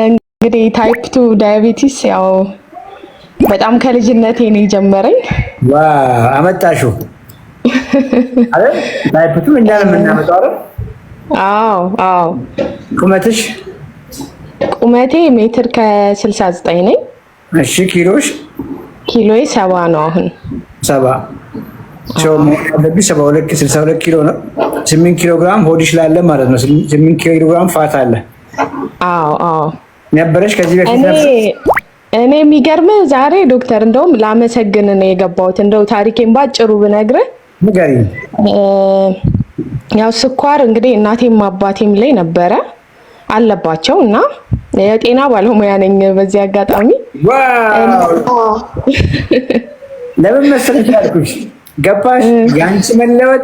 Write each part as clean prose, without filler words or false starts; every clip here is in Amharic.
እንግዲህ ታይፕ 2 ዳያቤቲስ ያው በጣም ከልጅነቴ ነው የጀመረኝ። ዋው አመጣሽው አይደል? ታይፕ 2 እኛ ነን የምናመጣው አይደል? አዎ። ቁመቴ ሜትር ከ69 ነኝ። እሺ ኪሎዬ 70 ነው አሁን 70 62 ኪሎ ነው። 8 ኪሎ ግራም ሆድሽ ላይ አለ ማለት ነው። 8 ኪሎ ግራም ፋት አለ። አዎ ነበረሽ ከዚህ በፊት እኔ የሚገርምህ ዛሬ ዶክተር እንደውም ላመሰግን ነው የገባሁት። እንደው ታሪኬን ባጭሩ ብነግርህ ንገሪኝ። ያው ስኳር እንግዲህ እናቴም አባቴም ላይ ነበረ አለባቸው እና የጤና ባለሙያ ነኝ በዚህ አጋጣሚ። ዋው ለምን መሰለሽ ያልኩሽ ገባሽ? ያንቺ መለወጥ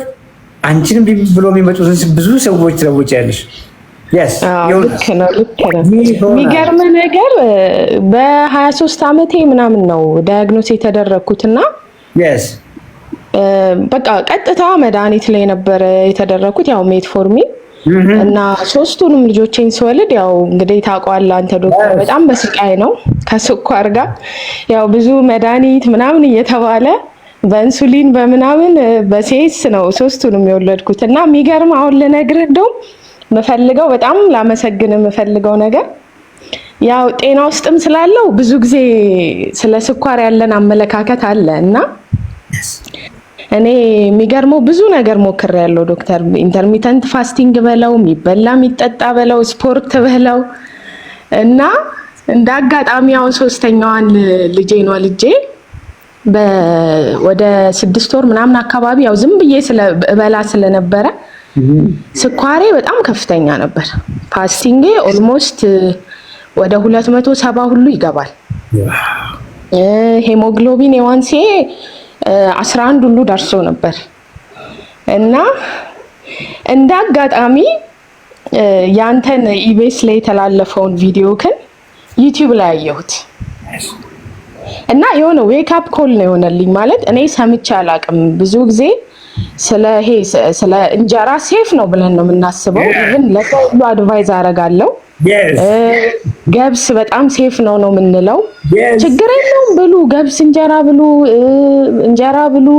አንቺንም ብሎ የሚመጡትን ብዙ ሰዎች ትለውጫለሽ። ልክ ነው። የሚገርም ነገር በ23 ዓመቴ ምናምን ነው ዳያግኖስ የተደረኩትና በቃ ቀጥታ መድኃኒት ላይ ነበር የተደረኩት ያው ሜትፎርሚን እና ሶስቱንም ልጆቼን ስወልድ ያው እንግዲህ ታውቀዋለህ አንተ ዶክተር በጣም በስቃይ ነው ከስኳር ጋር ያው ብዙ መድኃኒት ምናምን እየተባለ በኢንሱሊን በምናምን በሴስ ነው ሶስቱንም የወለድኩት እና የሚገርም አሁን ልነግርህ እንደውም መፈልገው በጣም ላመሰግን የምፈልገው ነገር ያው ጤና ውስጥም ስላለው ብዙ ጊዜ ስለ ስኳር ያለን አመለካከት አለ እና እኔ የሚገርመው ብዙ ነገር ሞክሬያለሁ ዶክተር። ኢንተርሚተንት ፋስቲንግ በለው የሚበላ የሚጠጣ በለው ስፖርት በለው እና እንደ አጋጣሚ አሁን ሶስተኛዋን ልጄን ወልጄ ወደ 6 ወር ምናምን አካባቢ ያው ዝም ብዬ ስለበላ ስለነበረ ስኳሬ በጣም ከፍተኛ ነበር። ፋስቲንጌ ኦልሞስት ወደ 270 ሁሉ ይገባል። ሄሞግሎቢን ኤዋንሲ 11 ሁሉ ደርሶ ነበር እና እንደ አጋጣሚ ያንተን ኢቢኤስ ላይ የተላለፈውን ቪዲዮ ግን ዩቲዩብ ላይ አየሁት እና የሆነ ዌክ አፕ ኮል ነው የሆነልኝ። ማለት እኔ ሰምቼ አላውቅም ብዙ ጊዜ ስለ እንጀራ ሴፍ ነው ብለን ነው የምናስበው። ግን ለሰው ሁሉ አድቫይዝ አደርጋለሁ ገብስ በጣም ሴፍ ነው የምንለው። ችግር የለውም ብሉ፣ ገብስ እንጀራ ብሉ፣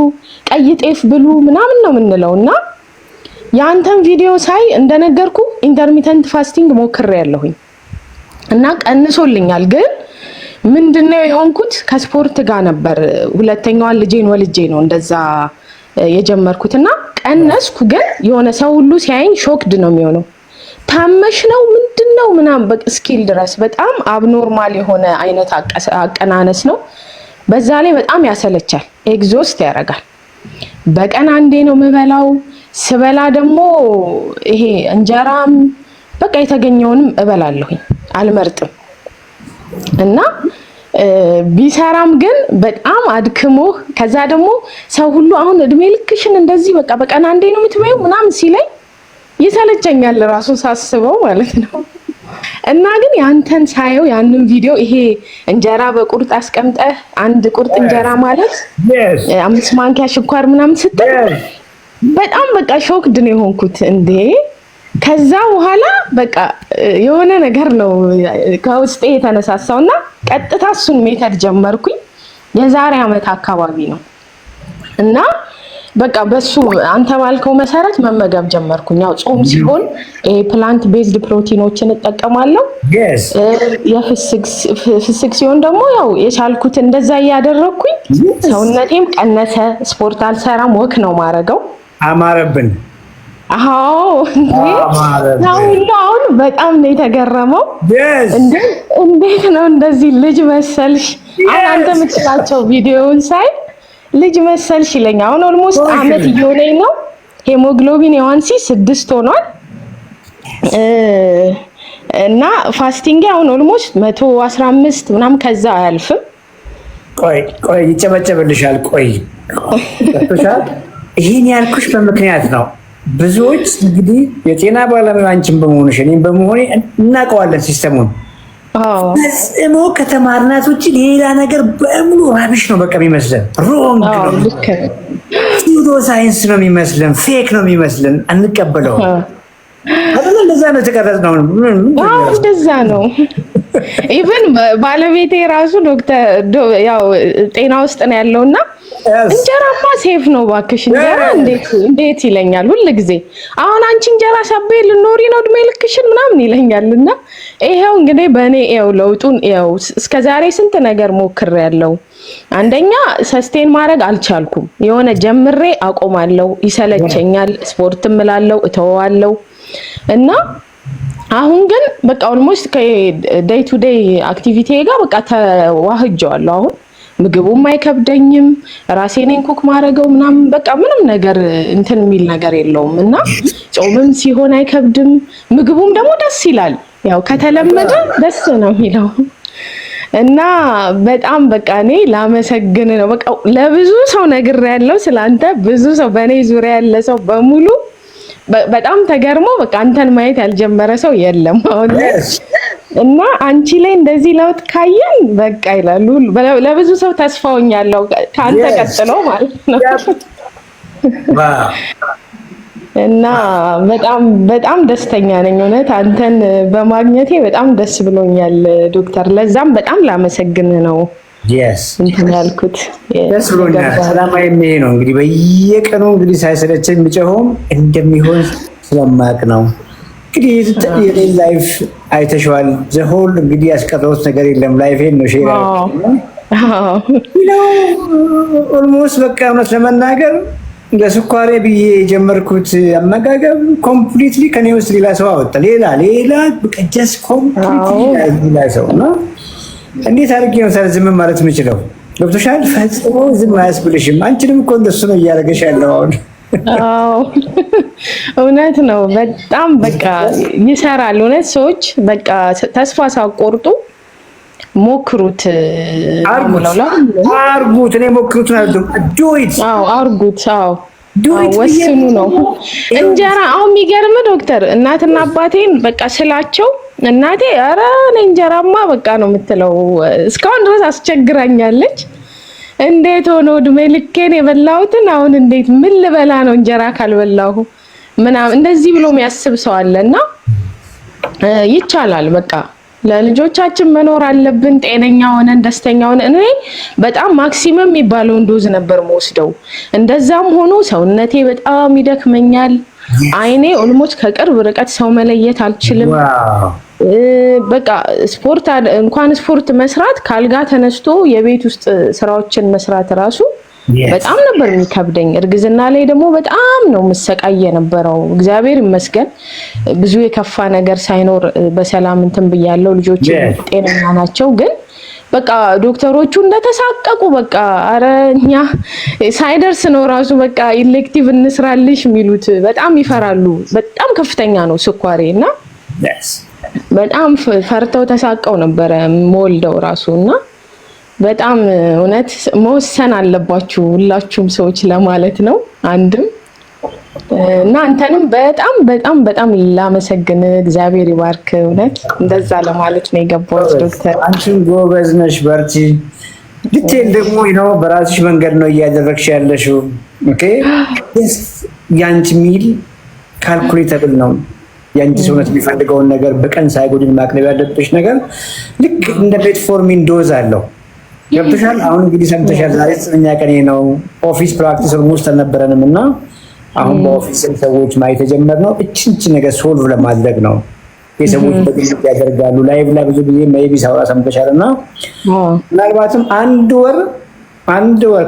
ቀይ ጤፍ ብሉ ምናምን ነው የምንለው እና ያንተን ቪዲዮ ሳይ እንደነገርኩ ኢንተርሚተንት ፋስቲንግ ሞክሬያለሁኝ እና ቀንሶልኛል። ግን ምንድነው የሆንኩት ከስፖርት ጋር ነበር። ሁለተኛዋን ልጄን ወልጄ ነው እንደዛ የጀመርኩትና ቀነስኩ። ግን የሆነ ሰው ሁሉ ሲያይኝ ሾክድ ነው የሚሆነው። ታመሽ ነው ምንድነው ምናምን በቃ ስኪል ድረስ በጣም አብኖርማል የሆነ አይነት አቀናነስ ነው። በዛ ላይ በጣም ያሰለቻል፣ ኤግዞስት ያደርጋል። በቀን አንዴ ነው የምበላው። ስበላ ደግሞ ይሄ እንጀራም በቃ የተገኘውንም እበላለሁኝ አልመርጥም እና ቢሰራም ግን በጣም አድክሞ ከዛ ደግሞ ሰው ሁሉ አሁን እድሜ ልክሽን እንደዚህ በቃ በቀን አንዴ ነው የምትበይው ምናምን ሲለኝ ይሰለቸኛል ራሱ ሳስበው ማለት ነው። እና ግን ያንተን ሳየው ያንን ቪዲዮ ይሄ እንጀራ በቁርጥ አስቀምጠህ አንድ ቁርጥ እንጀራ ማለት 5 ማንኪያ ስኳር ምናምን ስትል በጣም በቃ ሾክድ ነው የሆንኩት እንዴ። ከዛ በኋላ በቃ የሆነ ነገር ነው ከውስጤ የተነሳሳውና ቀጥታ እሱን ሜተድ ጀመርኩኝ። የዛሬ አመት አካባቢ ነው እና በቃ በሱ አንተ ባልከው መሰረት መመገብ ጀመርኩኝ። ያው ጾም ሲሆን ፕላንት ቤዝድ ፕሮቲኖችን እጠቀማለሁ። የፍስክ ሲሆን ደግሞ ያው የቻልኩት እንደዛ እያደረኩኝ ሰውነቴም ቀነሰ። ስፖርት አልሰራም፣ ወክ ነው ማረገው። አማረብን። አሁን በጣም ነው የተገረመው። እንዴት ነው እንደዚህ ልጅ መሰልሽ? አሁን አንተ የምትላቸው ቪዲዮውን ሳይ ልጅ መሰልሽ ይለኛል። አሁን ኦልሞስት አመት እየሆነኝ ነው። ሄሞግሎቢን ኤዋንሲ 6 ሆኗል እና ፋስቲንግ አሁን ኦልሞስት 115 ምናምን ከዛ አያልፍም። ቆይ ይጨበጨብልሻል። ቆይ ይሄን ያልኩሽ በምክንያት ነው። ብዙዎች እንግዲህ የጤና ባለሙያ አንቺን በመሆንሽ እኔም በመሆኔ እናውቀዋለን ሲስተሙን። ፈጽሞ ከተማርናት ውጭ ሌላ ነገር በሙሉ ራቢሽ ነው በቃ የሚመስለን። ሮንግ ነው፣ ሱዶ ሳይንስ ነው የሚመስለን፣ ፌክ ነው የሚመስለን፣ አንቀበለውም። አይደል? እንደዛ ነው የተቀረጽነው። እንደዛ ነው። ኢቭን ባለቤቴ ራሱ ዶክተር ያው ጤና ውስጥ ነው ያለውና እንጀራማ ሴፍ ነው እባክሽ እንጀራ እንዴት ይለኛል ሁሉ ጊዜ። አሁን አንቺ እንጀራ ሰቤ ልኖሪ ነው እድሜ ልክሽን ምናምን ይለኛልና ይሄው እንግዲህ በእኔ ይሄው ለውጡን ይሄው እስከዛሬ ስንት ነገር ሞክሬያለሁ። አንደኛ ሰስቴን ማድረግ አልቻልኩም። የሆነ ጀምሬ አቆማለሁ፣ ይሰለቸኛል፣ ስፖርትም እላለሁ እተዋለሁ እና አሁን ግን በቃ ኦልሞስት ከዴይ ቱ ዴይ አክቲቪቲ ጋር በቃ ተዋህጀዋለሁ። አሁን ምግቡም አይከብደኝም፣ ራሴ ነኝ ኩክ ማድረገው ምናምን በቃ ምንም ነገር እንትን የሚል ነገር የለውም እና ጾምም ሲሆን አይከብድም፣ ምግቡም ደግሞ ደስ ይላል። ያው ከተለመደ ደስ ነው የሚለው እና በጣም በቃ እኔ ላመሰግን ነው። በቃ ለብዙ ሰው ነግሬያለሁ ስላንተ። ብዙ ሰው በእኔ ዙሪያ ያለ ሰው በሙሉ በጣም ተገርሞ በቃ አንተን ማየት ያልጀመረ ሰው የለም አሁን እና አንቺ ላይ እንደዚህ ለውጥ ካየን በቃ ይላሉ። ለብዙ ሰው ተስፋውኛለሁ ካንተ ቀጥሎ ማለት ነው። እና በጣም ደስተኛ ነኝ እውነት አንተን በማግኘቴ በጣም ደስ ብሎኛል ዶክተር። ለዛም በጣም ላመሰግን ነው እንትን ያልኩት። ደስ ብሎኛል። ሰላማዊ ይሄ ነው እንግዲህ በየቀኑ እንግዲህ ሳይሰለቸኝ የምጨኸውም እንደሚሆን ስለማቅ ነው። እንግዲህ የኔ ላይፍ አይተሽዋል። ዘሆል እንግዲህ ያስቀረሁት ነገር የለም። ላይፌን ነው ሼር ኦልሞስት በቃ እውነት ለመናገር ለስኳሬ ብዬ የጀመርኩት አመጋገብ ኮምፕሊትሊ ከኔ ውስጥ ሌላ ሰው አወጣ። ሌላ በቃ ጀስት ኮምፕሊትሊ ሌላ ሰው እና እንዴት አድርጌ ነው ዝም ማለት የምችለው? ገብቶሻል? ፈጽሞ ዝም አያስብልሽም። አንቺንም እኮ እንደሱ ነው እያደረገሽ ያለው አሁን። አዎ እውነት ነው። በጣም በቃ ይሰራል። እውነት ሰዎች በቃ ተስፋ ሳቆርጡ ሞክሩት። አርጉት። እኔ ሞክሩትን አይደለም ዱይት። አርጉት። ወስኑ ነው እንጀራ። አሁን የሚገርም ዶክተር እናትና አባቴን በቃ ስላቸው እናቴ ኧረ እኔ እንጀራማ በቃ ነው የምትለው። እስካሁን ድረስ አስቸግራኛለች። እንዴት ሆኖ እድሜ ልኬን የበላሁትን አሁን እንዴት ምን ልበላ ነው እንጀራ ካልበላሁ ምናምን እንደዚህ ብሎ የሚያስብ ሰው አለና ይቻላል። በቃ ለልጆቻችን መኖር አለብን። ጤነኛ ሆነን ደስተኛ ሆነን። እኔ በጣም ማክሲመም የሚባለውን ዶዝ ነበር የምወስደው። እንደዛም ሆኖ ሰውነቴ በጣም ይደክመኛል። አይኔ ኦልሞስት ከቅርብ ርቀት ሰው መለየት አልችልም። በቃ እንኳን ስፖርት መስራት ካልጋ ተነስቶ የቤት ውስጥ ስራዎችን መስራት ራሱ በጣም ነበር የሚከብደኝ። እርግዝና ላይ ደግሞ በጣም ነው የምሰቃየ የነበረው። እግዚአብሔር ይመስገን ብዙ የከፋ ነገር ሳይኖር በሰላም እንትን ብያለሁ። ልጆች ጤነኛ ናቸው። ግን በቃ ዶክተሮቹ እንደተሳቀቁ በቃ አረ እኛ ሳይደርስ ነው ራሱ በቃ ኢሌክቲቭ እንስራልሽ የሚሉት። በጣም ይፈራሉ። በጣም ከፍተኛ ነው ስኳሬ እና በጣም ፈርተው ተሳቀው ነበረ ሞልደው ራሱና በጣም እውነት መወሰን አለባችሁ ሁላችሁም ሰዎች ለማለት ነው። አንድም እና አንተንም በጣም ላመሰግን እግዚአብሔር ይባርክ። እውነት እንደዛ ለማለት ነው የገባሁት ዶክተር። አንቺም ጎበዝ ነሽ፣ በርቺ። ዲቴል ደግሞ ነው በራስሽ መንገድ ነው እያደረግሽ ያለሽው። ኦኬ ያንቺ ሚል ካልኩሌተብል ነው። ያንቺ ሰውነት የሚፈልገውን ነገር በቀን ሳይጎድል ማቅረብ ያለብሽ ነገር ልክ እንደ ሜትፎርሚን ዶዝ አለው። ገብቶሻል? አሁን እንግዲህ ሰምተሻል። ዛሬ 9ኛ ቀኔ ነው። ኦፊስ ፕራክቲስ ውስጥ አልነበረንም እና አሁን በኦፊስ ሰዎች ማየት የጀመርነው እቺ ነገር ሶልቭ ለማድረግ ነው። የሰዎች በግል ያደርጋሉ። ላይቭ ላይ ብዙ ጊዜ ሜይቢ ሳውራ ሰምተሻል እና ምናልባትም አንድ ወር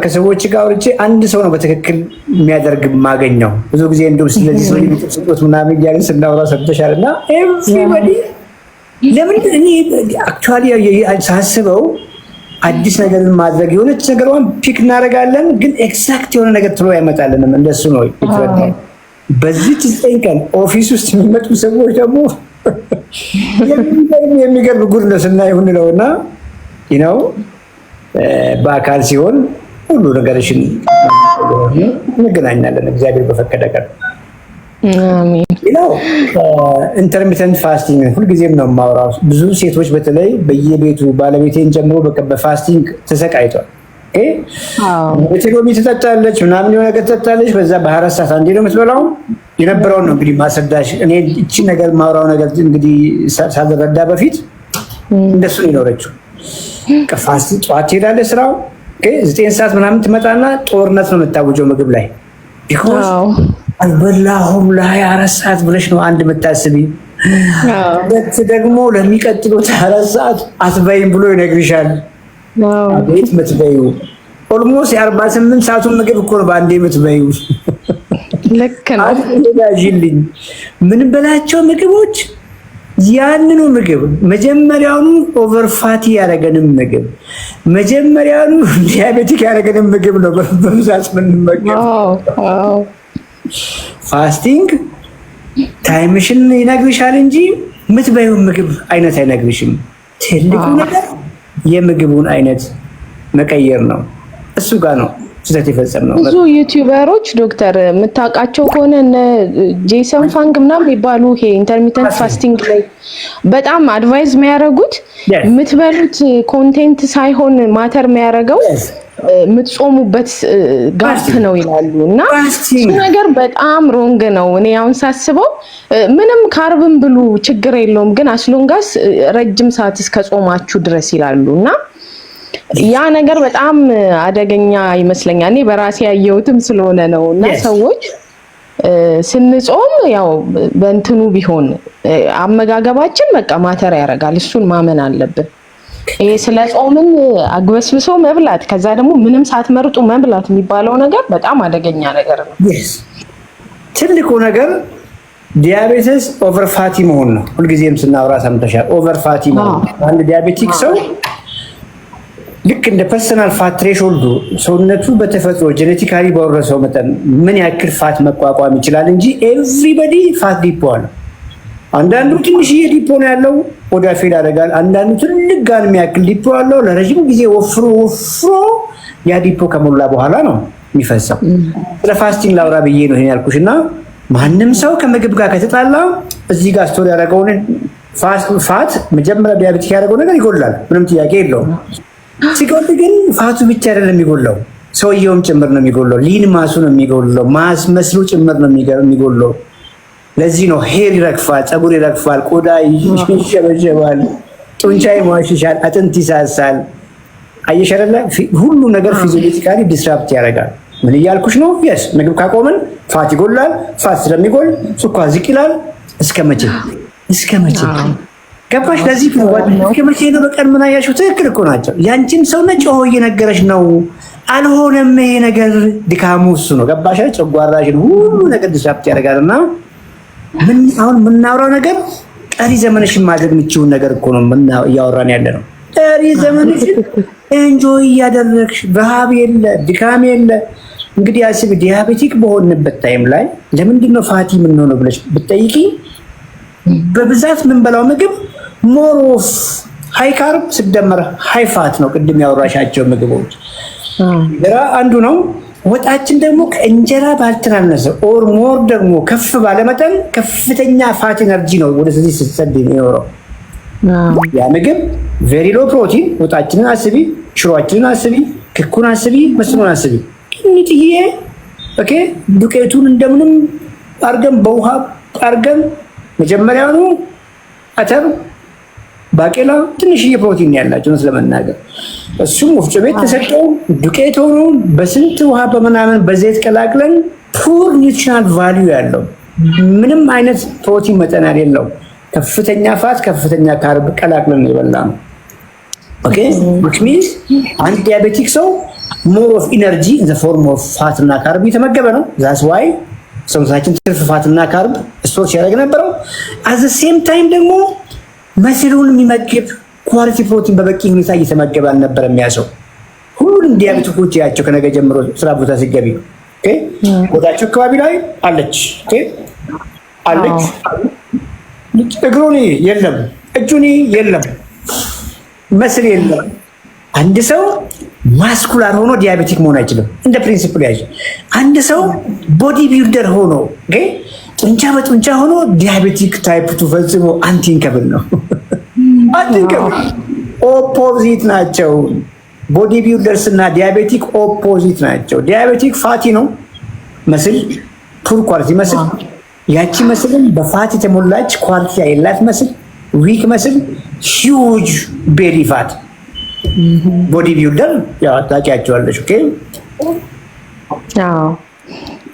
ከሰዎች ጋር አውርቼ አንድ ሰው ነው በትክክል የሚያደርግ ማገኘው። ብዙ ጊዜ እንደው ስለዚህ ሰው የሚጥቁት ምናምን እያልን ስናወራ ሰምተሻል እና ኤቭሪባዲ ለምን እኔ አክቹዋሊ ሳስበው አዲስ ነገርን ማድረግ የሆነች ነገርዋን ፒክ እናደርጋለን፣ ግን ኤግዛክት የሆነ ነገር ትሎ አይመጣልንም። እንደሱ ነው ይፈታል። በዚህ 9 ቀን ኦፊስ ውስጥ የሚመጡ ሰዎች ደግሞ የሚገርም ጉድ ነው ስናየው ነውና ነው በአካል ሲሆን ሁሉ ነገርሽን እንገናኛለን እግዚአብሔር በፈቀደ ቀን። አሜን። ሌላው ኢንተርሚተንት ፋስቲንግ ሁልጊዜም ነው የማወራው። ብዙ ሴቶች በተለይ በየቤቱ ባለቤቴን ጨምሮ በፋስቲንግ ተሰቃይቷል። ሎሚ ትጠጣለች ምናምን የሆነ ነገር ትጠጣለች። በዛ በ24 ሰዓት አንዴ ነው የምትበላው። የነበረው ነው እንግዲህ ማስረዳሽ። እኔ እቺ ነገር ማውራው ነገር እንግዲህ ሳልረዳ በፊት እንደሱ ነው የኖረችው። ቀፋስ ጠዋት ትሄዳለህ ስራው 9 ሰዓት ምናምን ትመጣና ጦርነት ነው የምታውጀው ምግብ ላይ ቢኮዝ አልበላሁም ለ24 ሰዓት ብለሽ ነው አንድ የምታስቢ። ሁለት ደግሞ ለሚቀጥሉት 24 ሰዓት አትበይም ብሎ ይነግርሻል። አቤት ምትበዩ ኦልሞስት የ48 ሰዓቱን ምግብ እኮ ነው በአንዴ ምትበዩ። ልክ ነው። አትጋዥልኝ ምን በላቸው ምግቦች ያንኑ ምግብ መጀመሪያውኑ ኦቨር ፋቲ ያደረገንም ምግብ መጀመሪያውኑ ዲያቤቲክ ያደረገንም ምግብ ነው በብዛት የምንመገብ። ፋስቲንግ ታይምሽን ይነግርሻል እንጂ ምትበዩ ምግብ አይነት አይነግርሽም። ትልቁ ነገር የምግቡን አይነት መቀየር ነው። እሱ ጋር ነው ስህተት የፈጸምነው። ብዙ ዩቲዩበሮች ዶክተር የምታውቃቸው ከሆነ እነ ጄሰን ፋንግ ምናምን የሚባሉ ይሄ ኢንተርሚተንት ፋስቲንግ ላይ በጣም አድቫይዝ የሚያደርጉት የምትበሉት ኮንቴንት ሳይሆን ማተር የሚያደርገው የምትጾሙበት ጋፕ ነው ይላሉ። እና እሱ ነገር በጣም ሮንግ ነው። እኔ አሁን ሳስበው ምንም ካርብን ብሉ ችግር የለውም ግን አስሎንጋስ ረጅም ሰዓት እስከ ጾማችሁ ድረስ ይላሉ። እና ያ ነገር በጣም አደገኛ ይመስለኛል። እኔ በራሴ ያየሁትም ስለሆነ ነው። እና ሰዎች ስንጾም ያው በእንትኑ ቢሆን አመጋገባችን በቃ ማተር ያደርጋል። እሱን ማመን አለብን። ይሄ ስለ ጾምን አግበስብሶ መብላት ከዛ ደግሞ ምንም ሳትመርጡ መብላት የሚባለው ነገር በጣም አደገኛ ነገር ነው። ትልቁ ነገር ዲያቤቲስ ኦቨር ፋቲ መሆን ነው። ሁልጊዜም ስናወራ ሰምተሻል። ኦቨር ፋቲ መሆን አንድ ዲያቤቲክ ሰው ልክ እንደ ፐርሰናል ፋት ትሬሾልዱ ሰውነቱ በተፈጥሮ ጄኔቲካሊ በወረሰው መጠን ምን ያክል ፋት መቋቋም ይችላል እንጂ ኤቭሪባዲ ፋት ዲፖ አለ። አንዳንዱ ትንሽዬ ዲፖ ነው ያለው ወደ ፌል ያደርጋል። አንዳንዱ ትልቅ ጋር የሚያክል ዲፖ ያለው ለረጅም ጊዜ ወፍሮ ያ ዲፖ ከሞላ በኋላ ነው የሚፈሰው። ስለ ፋስቲንግ ላውራ ብዬ ነው ይሄን ያልኩሽ። እና ማንም ሰው ከምግብ ጋር ከተጣላ እዚህ ጋር ስቶሪ ያደረገውን ፋት መጀመሪያ ዲያቤቲክ ያደረገው ነገር ይጎላል፣ ምንም ጥያቄ የለውም። ሲጎል ግን ፋቱ ብቻ አይደለም የሚጎለው፣ ሰውየውም ጭምር ነው የሚጎለው። ሊን ማሱ ነው የሚጎለው፣ ማስ መስሉ ጭምር ነው የሚጎለው። ለዚህ ነው ሄር ይረግፋል፣ ፀጉር ይረግፋል፣ ቆዳ ይሸበሸባል፣ ጡንቻ ይሟሽሻል፣ አጥንት ይሳሳል። አየሽ አይደለ? ሁሉ ነገር ፊዚዮሎጂካሊ ዲስራፕት ያደርጋል። ምን እያልኩሽ ነው? የስ ምግብ ካቆምን ፋት ይጎላል። ፋት ስለሚጎል ስኳር ዝቅ ይላል። እስከ መቼ ገባሽ? ለዚህ ነው እስከ መቼ ነው በቀን ምን አያልሽው? ትክክል እኮ ናቸው። ያንቺም ሰውነት ጮሆ እየነገረሽ ነው። አልሆነም ይሄ ነገር ድካሙ እሱ ነው። ገባሽ? ጨጓራሽን ሁሉ ነገር ዲስራፕት ያደርጋልና ምን አሁን የምናወራው ነገር ቀሪ ዘመንሽን ማድረግ የምችውን ነገር እኮ ነው እያወራን ያለ ነው። ቀሪ ዘመንሽን ኤንጆይ እያደረግሽ ረሃብ የለ ድካም የለ። እንግዲህ አስቢ ዲያቤቲክ በሆንበት ታይም ላይ ለምንድን ነው ፋቲ የምንሆነው ብለሽ ብትጠይቂ በብዛት የምንበላው ምግብ ሞር ኦፍ ሃይ ካርብ ሲደመር ሃይ ፋት ነው። ቅድም ያወራሻቸው ምግቦች እንጀራ አንዱ ነው። ወጣችን ደግሞ ከእንጀራ ባልተናነሰ ኦር ሞር ደግሞ ከፍ ባለመጠን ከፍተኛ ፋት ኤነርጂ ነው ወደዚህ ስትሰድ የሚኖረው። ያ ምግብ ቬሪ ሎ ፕሮቲን። ወጣችንን አስቢ፣ ሽሮአችንን አስቢ፣ ክኩን አስቢ፣ መስኖን አስቢ። እንጥዬ ኦኬ ዱቄቱን እንደምንም አርገን በውሃ አርገን መጀመሪያውኑ አተር ባቄላ ትንሽዬ ፕሮቲን ያላቸው ነው ስለመናገር እሱም ወፍጮ ቤት ተሰጠው ዱቄት ሆኖ በስንት ውሃ በመናምን በዘይት ቀላቅለን ፑር ኒውትሪሽናል ቫልዩ ያለው ምንም አይነት ፕሮቲን መጠን ያለው ከፍተኛ ፋት ከፍተኛ ካርብ ቀላቅለን የበላነው። ኦኬ which means አንድ ዲያቤቲክ ሰው more of energy in the form of fat እና ካርብ የተመገበ ነው። that's why ሰውነታችን ትርፍ ፋትና ካርብ ስቶር ሲያደርግ ነበረው። at the same time ደግሞ መስሉን የሚመግብ ኳሊቲ ፕሮቲን በበቂ ሁኔታ እየተመገበ አልነበረም። የሚያሰው ሁሉንም ዲያቤቲኮች ያቸው ከነገ ጀምሮ ስራ ቦታ ሲገቢ ኦኬ ወዳቸው አካባቢ ላይ አለች ኦኬ አለች እግሩኒ የለም እጁኒ የለም መስል የለም። አንድ ሰው ማስኩላር ሆኖ ዲያቤቲክ መሆን አይችልም። እንደ ፕሪንሲፕል ያዥ አንድ ሰው ቦዲ ቢልደር ሆኖ ኦኬ ጡንቻ በጡንቻ ሆኖ ዲያቤቲክ ታይፕ 2 ፈጽሞ አንቲንከብል ነው። አንቲንከብል ኦፖዚት ናቸው። ቦዲ ቢልደርስ እና ዲያቤቲክ ኦፖዚት ናቸው። ዲያቤቲክ ፋቲ ነው መስል ፑር ኳሊቲ መስል ያቺ መስልን በፋት የተሞላች ኳሊቲ ያላት መስል ዊክ መስል ሂውጅ ቤሊ ፋት ቦዲ ቢልደር ያው ታውቂያቸዋለሽ። ኦኬ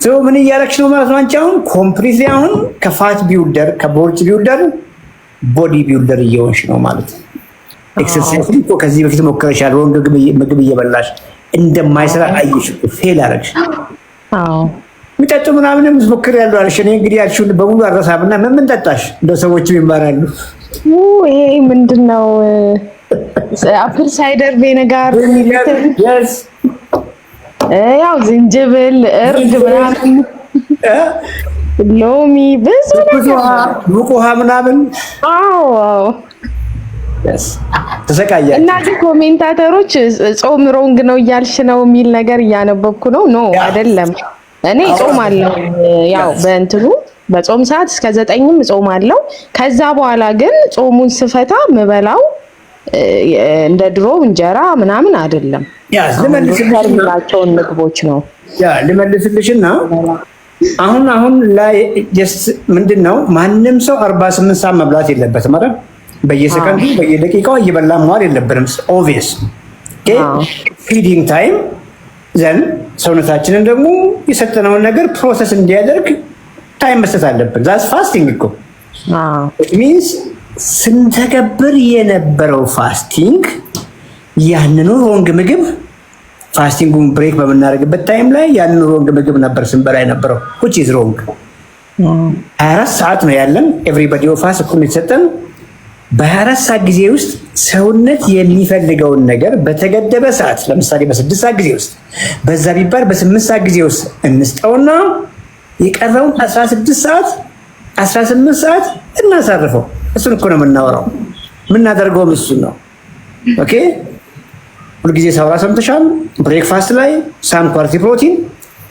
ሶ ምን እያደረግሽ ነው ማለት ነው አንቺ አሁን ኮምፕሊትሊ አሁን ከፋት ቢልደር ከቦርጭ ቢልደር ቦዲ ቢልደር እየሆንሽ ነው ማለት ነው። ኤክሰርሳይዝ እኮ ከዚህ በፊት ሞክረሻል። ወንድ ምግብ እየበላሽ እንደማይሰራ አየሽ፣ ፌል አደረግሽ። የሚጠጡ ምናምንም ሞክር ያለው አልሽ። እኔ እንግዲህ ያልሽውን በሙሉ አረሳብና ምን ጠጣሽ? እንደው ሰዎችም ይማራሉ። ይሄ ምንድን ነው? አፕል ሳይደር ቪኔጋር የሚሉትን ያው ዝንጅብል፣ እርድ ምናምን ሎሚ ብዙ ሙቅ ውሃ ምናምን ተሰቃያለች። እና ኮሜንታተሮች ጾም ሮንግ ነው እያልሽ ነው የሚል ነገር እያነበብኩ ነው። ኖ አይደለም፣ እኔ ጾም አለው ያው በእንትኑ በጾም ሰዓት እስከ 9ም ጾም አለው። ከዛ በኋላ ግን ጾሙን ስፈታ ምበላው እንደ ድሮ እንጀራ ምናምን አይደለም። ልመልስልሽናቸውን ምግቦች ነው ልመልስልሽና አሁን ላይ ጀስት ምንድነው ማንም ሰው 48 ሰዓት መብላት የለበትም አይደል? በየሰከንዱ በየደቂቃው እየበላ መዋል የለብንም። ኦብቪየስ ፊዲንግ ታይም ዘን ሰውነታችንን ደግሞ የሰጠነውን ነገር ፕሮሰስ እንዲያደርግ ታይም መስጠት አለብን። ዛስ ፋስቲንግ እኮ ሚንስ ስንተገብር የነበረው ፋስቲንግ ያንኑ ሮንግ ምግብ ፋስቲንጉን ብሬክ በምናደርግበት ታይም ላይ ያንኑ ሮንግ ምግብ ነበር ስንበላ የነበረው which is wrong። 24 ሰዓት ነው ያለን ኤቭሪባዲ ፋስት እኮ የተሰጠን። በ24 ሰዓት ጊዜ ውስጥ ሰውነት የሚፈልገውን ነገር በተገደበ ሰዓት ለምሳሌ በ6 ሰዓት ጊዜ ውስጥ በዛ ቢባል በ8 ሰዓት ጊዜ ውስጥ እንስጠውና የቀረውን 16 ሰዓት 18 ሰዓት እናሳርፈው። እሱን እኮ ነው የምናወራው። የምናደርገውም እሱን ነው። ኦኬ ሁልጊዜ ሳውራ ሰምተሻል። ብሬክፋስት ላይ ሳም ኳሊቲ ፕሮቲን፣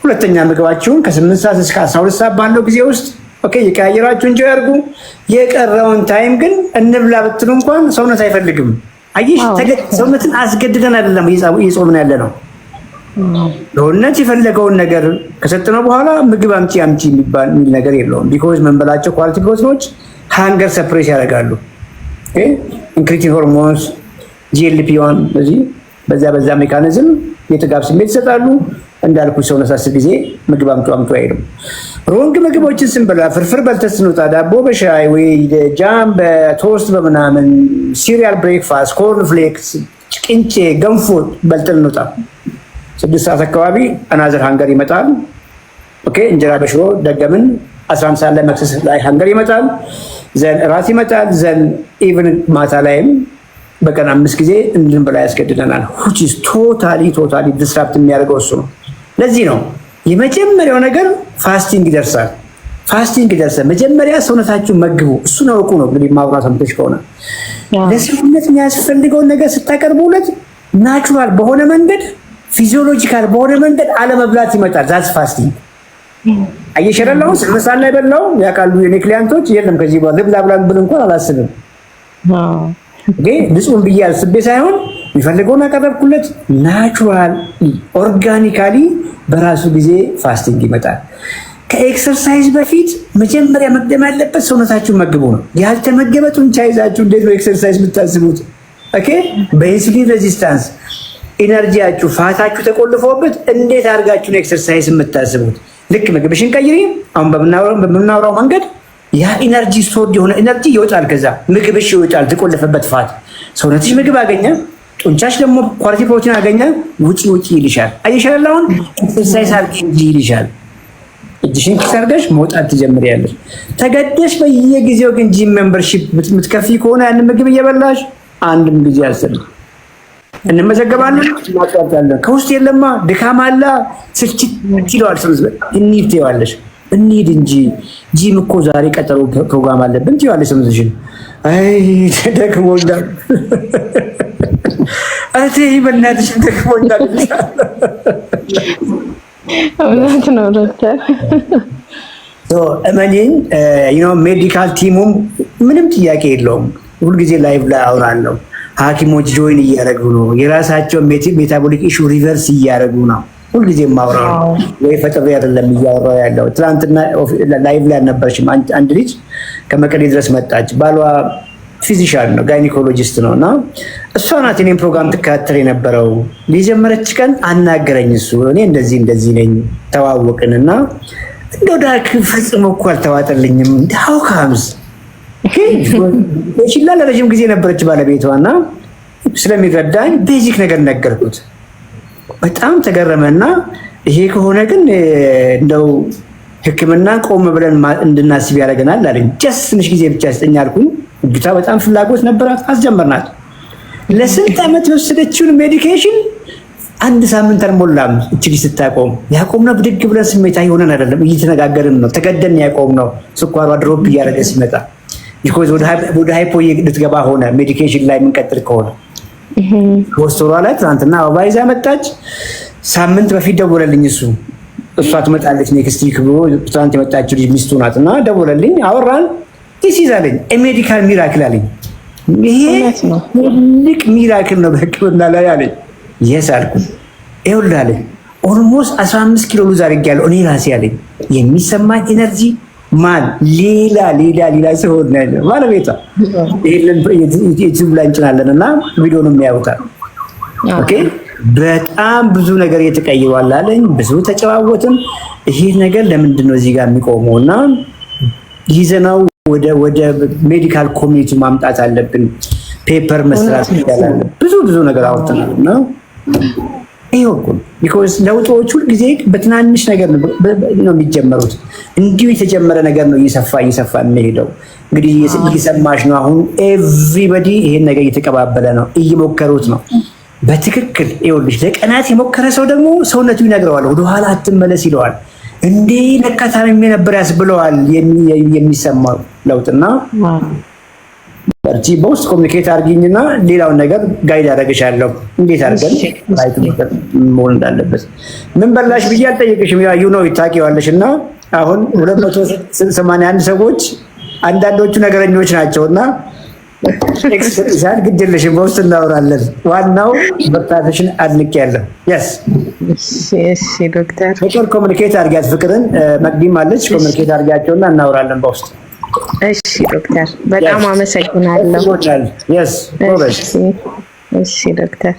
ሁለተኛ ምግባችሁን ከ8 ሰዓት እስከ 12 ሰዓት ባለው ጊዜ ውስጥ ኦኬ የቀያየራችሁ እንጂ ያርጉ። የቀረውን ታይም ግን እንብላ ብትሉ እንኳን ሰውነት አይፈልግም። አየሽ ሰውነትን አስገድደን አይደለም እየጾምን ያለ ነው። ሰውነት የፈለገውን ነገር ከሰጠነው በኋላ ምግብ አምጪ የሚባል ነገር የለውም። ቢኮዝ መንበላቸው ኳሊቲ ፕሮቲኖች ሃንገር ሰፕሬስ ያደርጋሉ። ኢንክሪቲን ሆርሞንስ GLP-1 በዛ ሜካኒዝም የጥጋብ ስሜት ይሰጣሉ። እንዳልኩ ሰውነት 10 ጊዜ ምግብ አምጡ አይልም። ሮንግ ምግቦችን ስንበላ ፍርፍር በልተን ስንወጣ ዳቦ በሻይ ወይ ጃም በቶስት በምናምን ሲሪያል ብሬክፋስት ኮርን ፍሌክስ ቅንጬ ገንፎ በልተን እንወጣ 6 ሰዓት አካባቢ አናዘር ሃንገር ይመጣል። ኦኬ እንጀራ በሽሮ ደገምን 11 ሰዓት ላይ መክሰስ ላይ ሃንገር ይመጣል። ዘን ራት ይመጣል። ዘን ኢቭን ማታ ላይም በቀን 5 ጊዜ እንድንበላ ያስገድደናል። which is totally disrupt የሚያደርገው እሱ ነው። ለዚህ ነው የመጀመሪያው ነገር ፋስቲንግ ይደርሳል። መጀመሪያ ሰውነታችሁን መግቡ። እሱን አውቁ ነው እንግዲህ ማውራት ሰምተሽ ከሆነ ለሰውነት የሚያስፈልገውን ነገር ስታቀርቡለት ናቹራል በሆነ መንገድ ፊዚዮሎጂካል በሆነ መንገድ አለመብላት ይመጣል። ዛት ፋስቲንግ አየሸረላው ስምሳል ላይ በላው ያቃሉ የኔ ክሊያንቶች የለም ከዚህ በኋላ ልብላ ብላን ብል እንኳን አላስብም። ንጹህ ብዬ አስቤ ሳይሆን የሚፈልገውን አቀረብኩለት። ናቹራል ኦርጋኒካሊ በራሱ ጊዜ ፋስቲንግ ይመጣል። ከኤክሰርሳይዝ በፊት መጀመሪያ መቅደም ያለበት ሰውነታችሁን መግቡ ነው። ያልተመገበ ጡንቻ ይዛችሁ እንዴት ነው ኤክሰርሳይዝ የምታስቡት? ኦኬ በኢንሱሊን ሬዚስታንስ ኢነርጂያችሁ ፋታችሁ ተቆልፎበት እንዴት አድርጋችሁ ነው ኤክሰርሳይዝ የምታስቡት? ልክ ምግብሽን ቀይሪ። አሁን በምናወራው መንገድ ያ ኢነርጂ ስቶርድ የሆነ ኢነርጂ ይወጣል። ከዛ ምግብሽ ይወጣል። ተቆለፈበት ፋት ሰውነትሽ ምግብ አገኘ፣ ጡንቻሽ ደግሞ ኳሊቲ ፕሮቲን አገኘ። ውጪ ይልሻል። አይሻል አሁን ኤክሰርሳይዝ አድርጊ እንጂ ይልሻል። እጅሽን ኪሳርገሽ መውጣት ትጀምሪያለሽ። ተገደሽ በየጊዜው ግን ጂም ሜምበርሺፕ የምትከፊ ከሆነ ያን ምግብ እየበላሽ አንድም ጊዜ አልሰለም እንመዘገባለን እናጣጣለን። ከውስጥ የለማ ድካም አለ ስልችት ይለዋል። ስለዚህ እንሂድ ትይዋለሽ። እንሂድ እንጂ ጂም እኮ ዛሬ ቀጠሮ ፕሮግራም አለብን ትይዋለሽ። ሰምተሽን አይ ደክሞኛል፣ አቴ በእናትሽ ደክሞኛል። እውነት ነው ዶክተር። እመኚኝ ሜዲካል ቲሙም ምንም ጥያቄ የለውም። ሁልጊዜ ላይቭ ላይ አውራለሁ። ሐኪሞች ጆይን እያደረጉ ነው። የራሳቸው ሜታቦሊክ ኢሹ ሪቨርስ እያደረጉ ነው። ሁልጊዜ የማወራው ወይ ፈጥሬ አይደለም እያወራሁ ያለው። ትናንትና ላይቭ ላይ አልነበረችም። አንድ ልጅ ከመቀሌ ድረስ መጣች። ባሏ ፊዚሻን ነው፣ ጋይኒኮሎጂስት ነው እና እሷ ናት እኔን ፕሮግራም ትከታተል የነበረው። የጀመረች ቀን አናገረኝ እሱ። እኔ እንደዚህ ነኝ ተዋወቅን እና እንደው ዳክ ፈጽሞ እኮ አልተዋጠልኝም። ዳው ካምስ እሺ ለረጅም ጊዜ ነበረች ባለቤቷ እና ስለሚረዳኝ ቤዚክ ነገር ነገርኩት። በጣም ተገረመና ይሄ ከሆነ ግን እንደው ሕክምና ቆም ብለን እንድናስብ ያደርገናል አለኝ። ጀስት ትንሽ ጊዜ ብቻ ስጠኝ አልኩኝ። ግታ በጣም ፍላጎት ነበራት። አስጀመርናት። ለስንት ዓመት የወሰደችውን ሜዲኬሽን አንድ ሳምንት አልሞላም እቺ ስታቆም። ያቆምነው ብድግ ብለን ስሜታዊ ሆነን አይደለም፣ እየተነጋገርን ነው። ተገደን ያቆምነው ስኳሯ ድሮፕ እያደረገ ሲመጣ ቢኮዝ ወደ ሃይፖ ልትገባ ሆነ። ሜዲኬሽን ላይ የምንቀጥል ከሆነ ሆስቶሯ ላይ ትናንትና አበባ ይዛ መጣች። ሳምንት በፊት ደወለልኝ እሷ ትመጣለች ኔክስት ዊክ ብሎ ትናንት የመጣችው ልጅ ሚስቱ ናት እና ደወለልኝ፣ አወራን። ዲስ አለኝ ሜዲካል ሚራክል አለኝ። ይሄ ትልቅ ሚራክል ነው በሕክምና ላይ አለኝ። የስ አልኩ። ይኸውልህ አለኝ ኦልሞስት 15 ኪሎ ሉዝ አድርጌያለሁ እኔ ራሴ አለኝ። የሚሰማኝ ኤነርጂ ማን ሌላ ሰው ነው ባለቤቷ። ይሄንን ዩቲዩብ ላይ እንጭናለን እና ቪዲዮንም ያውጣል። ኦኬ በጣም ብዙ ነገር እየተቀይሯል አለኝ። ብዙ ተጨዋወትን። ይሄ ነገር ለምንድን ነው እዚህ ጋር የሚቆመው እና ይዘናው ወደ ሜዲካል ኮሚኒቲ ማምጣት አለብን። ፔፐር መስራት ይችላል። ብዙ ነገር አውጥተናል እና ይሁን ቢኮዝ ለውጦች ሁሉ ጊዜ በትናንሽ ነገር ነው የሚጀመሩት። እንዲሁ የተጀመረ ነገር ነው እየሰፋ የሚሄደው። እንግዲህ እየሰማሽ ነው። አሁን ኤቭሪባዲ ይሄን ነገር እየተቀባበለ ነው፣ እየሞከሩት ነው በትክክል። ይኸውልሽ ለቀናት የሞከረ ሰው ደግሞ ሰውነቱ ይነግረዋል፣ ወደኋላ አትመለስ ይለዋል። እንዴ ለካ ታሪም ነበር ያስብለዋል የሚሰማው ለውጥና በውስጥ ኮሚኒኬት አድርጊኝና ሌላውን ነገር ጋይድ አደረግሻለሁ። እንዴት አድርገን ራይት መሆን እንዳለበት ምን በላሽ ብዬ አልጠየቅሽም። ዩ ኖ ታውቂዋለሽ። እና አሁን 281 ሰዎች አንዳንዶቹ ነገረኞች ናቸውና ኤክስፐርቲዛን ግድልሽም በውስጥ እናወራለን። ዋናው በርታትሽን አድንቄያለሁ። የስ ዶክተር ፍቅር ኮሚኒኬት አድርጊያት። ፍቅርን መቅዲም አለች። ኮሚኒኬት አድርጊያቸውና እናወራለን በውስጥ። እሺ ዶክተር በጣም አመሰግናለሁ። እሺ ዶክተር